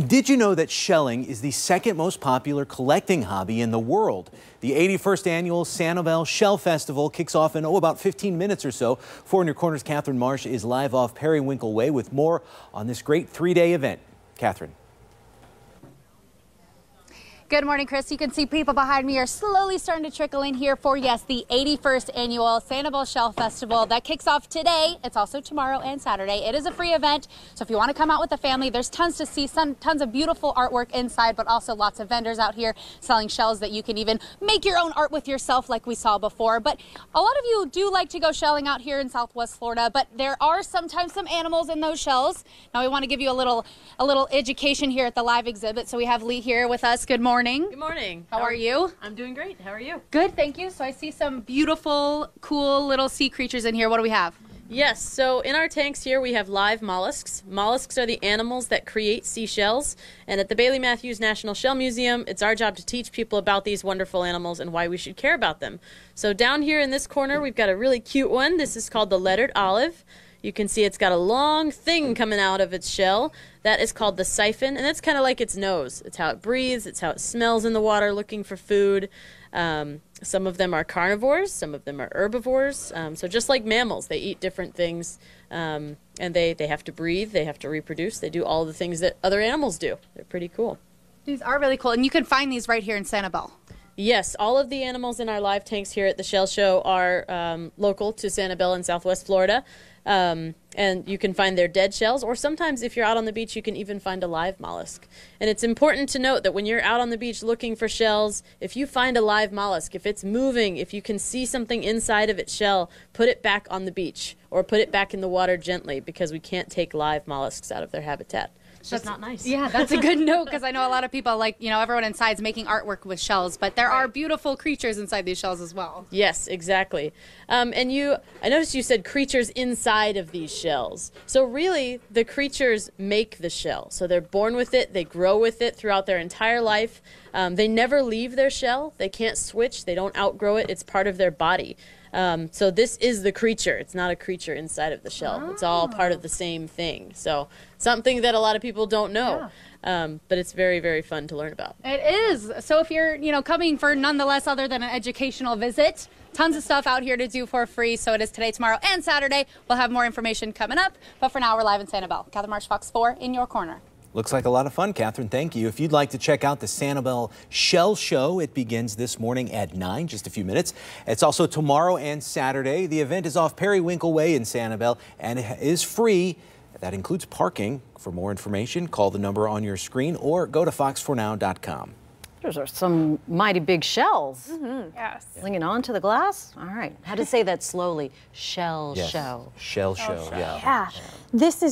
Did you know that shelling is the second most popular collecting hobby in the world? The 81st Annual Sanibel Shell Festival kicks off in about 15 minutes or so. 4 in Your Corner's Catherine Marsh is live off Periwinkle Way with more on this great three-day event. Catherine. Good morning, Chris. You can see people behind me are slowly starting to trickle in here for, yes, the 81st Annual Sanibel Shell Festival that kicks off today. It's also tomorrow and Saturday. It is a free event, so if you want to come out with a family, there's tons to see, tons of beautiful artwork inside, but also lots of vendors out here selling shells that you can even make your own art with yourself like we saw before. But a lot of you do like to go shelling out here in Southwest Florida, but there are sometimes some animals in those shells. Now we want to give you a little education here at the live exhibit. So we have Lee here with us. Good morning. Good morning. How are you? I'm doing great. How are you? Good, thank you. So I see some beautiful, cool little sea creatures in here. What do we have? Yes, so in our tanks here we have live mollusks. Mollusks are the animals that create seashells. And at the Bailey Matthews National Shell Museum, it's our job to teach people about these wonderful animals and why we should care about them. So down here in this corner, we've got a really cute one. This is called the lettered olive. You can see it's got a long thing coming out of its shell. That is called the siphon, and that's kind of like its nose. It's how it breathes, it's how it smells in the water looking for food. Some of them are carnivores, some of them are herbivores. So just like mammals, they eat different things, and they have to breathe, they have to reproduce, they do all the things that other animals do. They're pretty cool. These are really cool, and you can find these right here in Sanibel. Yes, all of the animals in our live tanks here at the Shell Show are local to Sanibel in Southwest Florida. And you can find their dead shells, or sometimes if you're out on the beach, you can even find a live mollusk. And it's important to note that when you're out on the beach looking for shells, if you find a live mollusk, if it's moving, if you can see something inside of its shell, put it back on the beach or put it back in the water gently, because we can't take live mollusks out of their habitat. It's just not nice. Yeah, that's a good note, because I know a lot of people, like, everyone inside's making artwork with shells, but there are beautiful creatures inside these shells as well. Yes, exactly. And I noticed you said creatures inside of these shells. So really, the creatures make the shell. So they're born with it, they grow with it throughout their entire life. They never leave their shell. They can't switch. They don't outgrow it. It's part of their body. So this is the creature. It's not a creature inside of the shell. It's all part of the same thing. So something that a lot of people don't know. Yeah. But it's very, very fun to learn about. It is. So if you're, coming for nonetheless other than an educational visit, tons of stuff out here to do for free. So it is today, tomorrow, and Saturday. We'll have more information coming up. But for now, we're live in Sanibel. Catherine Marsh, Fox 4, in your corner. Looks like a lot of fun, Catherine. Thank you. If you'd like to check out the Sanibel Shell Show, it begins this morning at 9, just a few minutes. It's also tomorrow and Saturday. The event is off Periwinkle Way in Sanibel, and it is free. That includes parking. For more information, call the number on your screen or go to fox4now.com. Those are some mighty big shells. Yes. Clinging onto the glass? All right. How to say that slowly? Shell show. Shell show, yeah. Yeah. This is